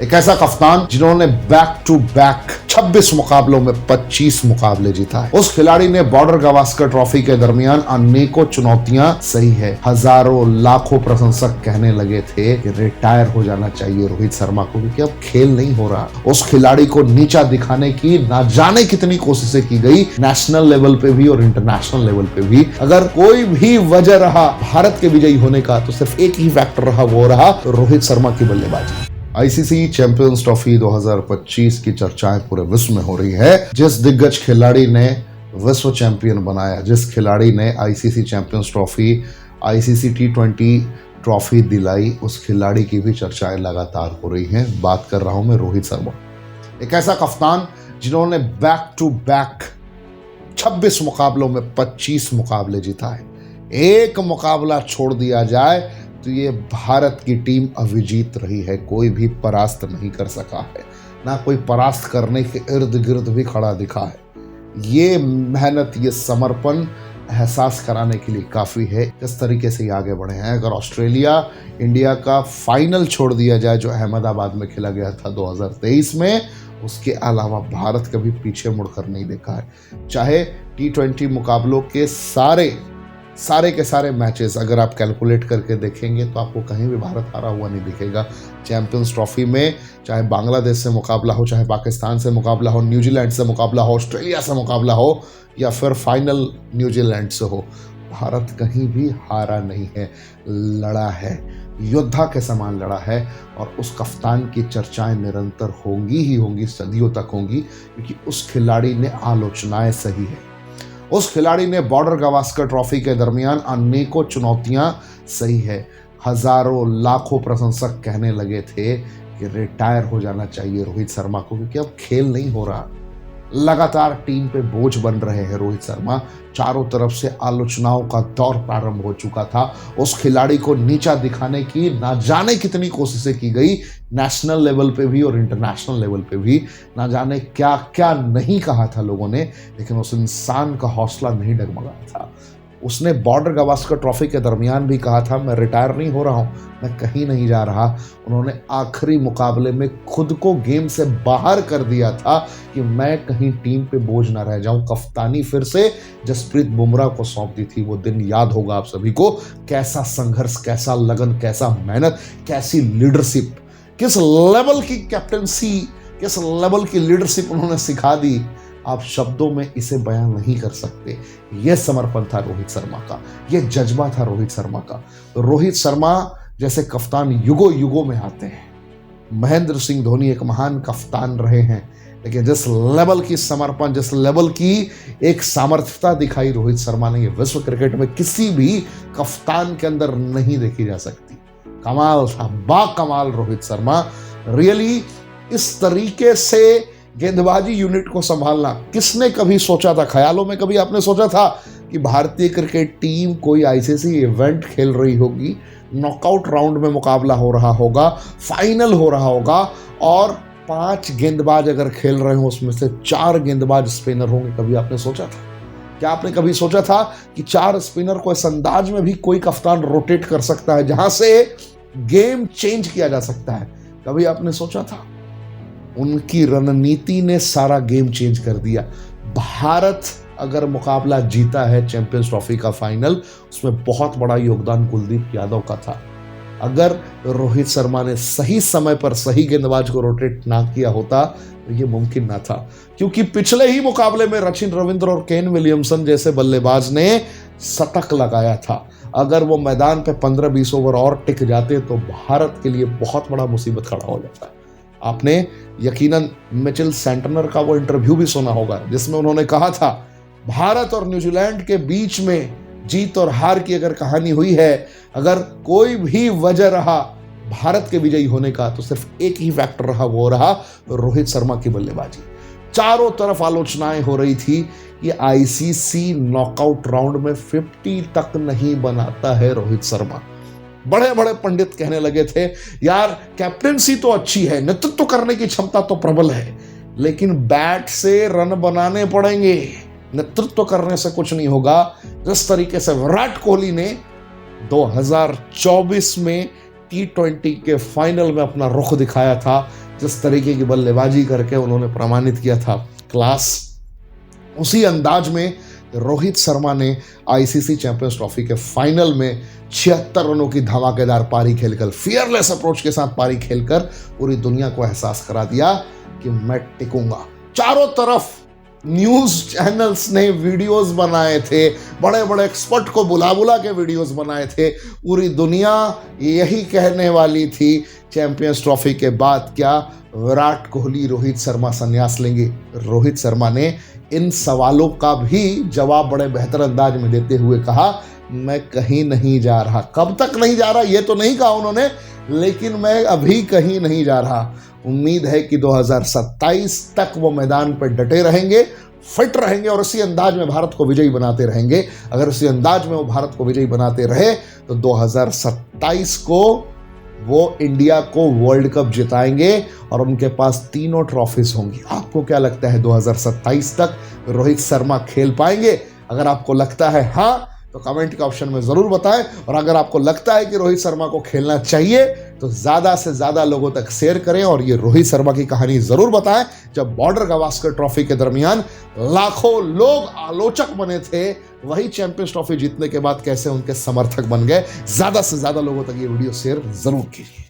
एक ऐसा कप्तान जिन्होंने बैक टू बैक 26 मुकाबलों में 25 मुकाबले जीता है। उस खिलाड़ी ने बॉर्डर गावस्कर ट्रॉफी के दरमियान अनेकों चुनौतियां सही है। हजारों लाखों प्रशंसक कहने लगे थे कि रिटायर हो जाना चाहिए रोहित शर्मा को, क्योंकि अब खेल नहीं हो रहा। उस खिलाड़ी को नीचा दिखाने की ना जाने कितनी कोशिशें की गई, नेशनल लेवल पे भी और इंटरनेशनल लेवल पे भी। अगर कोई भी वजह रहा भारत के विजयी होने का तो सिर्फ एक ही फैक्टर रहा, वो रहा रोहित शर्मा की बल्लेबाजी। आईसीसी चैंपियंस ट्रॉफी 2025 की चर्चाएं पूरे विश्व में हो रही है। जिस दिग्गज खिलाड़ी ने विश्व चैंपियन बनाया, जिस खिलाड़ी ने ICC champions trophy, ICC T20 trophy दिलाई, उस खिलाड़ी की भी चर्चाएं लगातार हो रही हैं। बात कर रहा हूं मैं रोहित शर्मा। एक ऐसा कप्तान जिन्होंने बैक टू बैक 26 मुकाबलों में 25 मुकाबले जीता है। एक मुकाबला छोड़ दिया जाए तो ये भारत की टीम अविजीत रही है, कोई भी परास्त नहीं कर सका है, ना कोई परास्त करने के इर्द गिर्द भी खड़ा दिखा है। ये मेहनत, ये समर्पण एहसास कराने के लिए काफ़ी है किस तरीके से ये आगे बढ़े हैं। अगर ऑस्ट्रेलिया इंडिया का फाइनल छोड़ दिया जाए जो अहमदाबाद में खेला गया था 2023 में, उसके अलावा भारत कभी पीछे मुड़कर नहीं देखा है। चाहे T20 मुकाबलों के सारे के सारे मैचेस अगर आप कैलकुलेट करके देखेंगे तो आपको कहीं भी भारत हारा हुआ नहीं दिखेगा। चैंपियंस ट्रॉफी में चाहे बांग्लादेश से मुकाबला हो, चाहे पाकिस्तान से मुकाबला हो, न्यूजीलैंड से मुकाबला हो, ऑस्ट्रेलिया से मुकाबला हो, या फिर फाइनल न्यूजीलैंड से हो, भारत कहीं भी हारा नहीं है, लड़ा है, योद्धा के समान लड़ा है। और उस कप्तान की चर्चाएं निरंतर होंगी ही होंगी, सदियों तक होंगी, क्योंकि उस खिलाड़ी ने आलोचनाएं सही है। उस खिलाड़ी ने बॉर्डर गावस्कर ट्रॉफी के दरमियान अनेकों चुनौतियां सही है। हजारों लाखों प्रशंसक कहने लगे थे कि रिटायर हो जाना चाहिए रोहित शर्मा को, क्योंकि अब खेल नहीं हो रहा। लगातार टीम पे बोझ बन रहे हैं रोहित शर्मा। चारों तरफ से आलोचनाओं का दौर प्रारंभ हो चुका था। उस खिलाड़ी को नीचा दिखाने की ना जाने कितनी कोशिशें की गई, नेशनल लेवल पे भी और इंटरनेशनल लेवल पे भी। ना जाने क्या क्या नहीं कहा था लोगों ने, लेकिन उस इंसान का हौसला नहीं डगमगाया था। उसने बॉर्डर गावस्कर ट्रॉफी के दरमियान भी कहा था, मैं रिटायर नहीं हो रहा हूं, मैं कहीं नहीं जा रहा। उन्होंने आखिरी मुकाबले में खुद को गेम से बाहर कर दिया था कि मैं कहीं टीम पे बोझ ना रह जाऊं। कप्तानी फिर से जसप्रीत बुमराह को सौंप दी थी। वो दिन याद होगा आप सभी को, कैसा संघर्ष, कैसा लगन, कैसा मेहनत, कैसी लीडरशिप, किस लेवल की कैप्टनसी, किस लेवल की लीडरशिप उन्होंने सिखा दी। आप शब्दों में इसे बयान नहीं कर सकते। यह समर्पण था रोहित शर्मा का, यह जज्बा था रोहित शर्मा का। रोहित शर्मा जैसे कप्तान युगों युगों में आते हैं। महेंद्र सिंह धोनी एक महान कप्तान रहे हैं, लेकिन जिस लेवल की समर्पण, जिस लेवल की एक सामर्थ्यता दिखाई रोहित शर्मा ने, ये विश्व क्रिकेट में किसी भी कप्तान के अंदर नहीं देखी जा सकती। कमाल था, बाकमाल रोहित शर्मा। रियली इस तरीके से गेंदबाजी यूनिट को संभालना किसने कभी सोचा था? ख्यालों में कभी आपने सोचा था कि भारतीय क्रिकेट टीम कोई आईसीसी इवेंट खेल रही होगी, नॉकआउट राउंड में मुकाबला हो रहा होगा, फाइनल हो रहा होगा, और 5 गेंदबाज अगर खेल रहे हो उसमें से 4 गेंदबाज स्पिनर होंगे? कभी आपने सोचा था? क्या आपने कभी सोचा था कि 4 स्पिनर को इस अंदाज में भी कोई कप्तान रोटेट कर सकता है जहां से गेम चेंज किया जा सकता है? कभी आपने सोचा था? उनकी रणनीति ने सारा गेम चेंज कर दिया। भारत अगर मुकाबला जीता है चैंपियंस ट्रॉफी का फाइनल, उसमें बहुत बड़ा योगदान कुलदीप यादव का था। अगर रोहित शर्मा ने सही समय पर सही गेंदबाज को रोटेट ना किया होता तो ये मुमकिन ना था, क्योंकि पिछले ही मुकाबले में सचिन रविंद्र और केन विलियमसन जैसे बल्लेबाज ने शतक लगाया था। अगर वो मैदान पे 15-20 ओवर और टिक जाते तो भारत के लिए बहुत बड़ा मुसीबत खड़ा हो जाता। आपने यकीनन मिचेल सेंटनर का वो इंटरव्यू भी सुना होगा जिसमें उन्होंने कहा था, भारत और न्यूजीलैंड के बीच में जीत और हार की अगर कहानी हुई है, अगर कोई भी वजह रहा भारत के विजयी होने का तो सिर्फ एक ही फैक्टर रहा, वो रहा रोहित शर्मा की बल्लेबाजी। चारों तरफ आलोचनाएं हो रही थी कि आईसीसी नॉकआउट राउंड में 50 तक नहीं बनाता है रोहित शर्मा। बड़े बड़े पंडित कहने लगे थे, यार कैप्टेंसी तो अच्छी है, नेतृत्व करने की क्षमता तो प्रबल है, लेकिन बैट से रन बनाने पड़ेंगे, नेतृत्व करने से कुछ नहीं होगा। जिस तरीके से विराट कोहली ने 2024 में T20 के फाइनल में अपना रुख दिखाया था, जिस तरीके की बल्लेबाजी करके उन्होंने प्रमाणित किया था क्लास, उसी अंदाज में रोहित शर्मा ने आईसीसी चैंपियंस ट्रॉफी के फाइनल में 76 रनों की धमाकेदार पारी खेलकर, फियरलेस अप्रोच के साथ पारी खेलकर पूरी दुनिया को एहसास करा दिया कि मैं टिकूंगा। चारों तरफ न्यूज चैनल्स ने वीडियोस बनाए थे, बड़े बड़े एक्सपर्ट को बुला बुला के वीडियोस बनाए थे। पूरी दुनिया यही कहने वाली थी चैंपियंस ट्रॉफी के बाद क्या विराट कोहली, रोहित शर्मा संन्यास लेंगे। रोहित शर्मा ने इन सवालों का भी जवाब बड़े बेहतर अंदाज में देते हुए कहा, मैं कहीं नहीं जा रहा। कब तक नहीं जा रहा ये तो नहीं कहा उन्होंने, लेकिन मैं अभी कहीं नहीं जा रहा। उम्मीद है कि 2027 तक वो मैदान पर डटे रहेंगे, फिट रहेंगे और इसी अंदाज में भारत को विजयी बनाते रहेंगे। अगर इसी अंदाज में वो भारत को विजयी बनाते रहे तो 2027 को वो इंडिया को वर्ल्ड कप जिताएंगे और उनके पास तीनों ट्रॉफीज होंगी। आपको क्या लगता है 2027 तक रोहित शर्मा खेल पाएंगे? अगर आपको लगता है हाँ, तो कमेंट के ऑप्शन में ज़रूर बताएं, और अगर आपको लगता है कि रोहित शर्मा को खेलना चाहिए तो ज़्यादा से ज़्यादा लोगों तक शेयर करें और ये रोहित शर्मा की कहानी ज़रूर बताएं, जब बॉर्डर गावस्कर ट्रॉफी के दरमियान लाखों लोग आलोचक बने थे, वही चैंपियंस ट्रॉफी जीतने के बाद कैसे उनके समर्थक बन गए। ज़्यादा से ज़्यादा लोगों तक ये वीडियो शेयर ज़रूर कीजिए।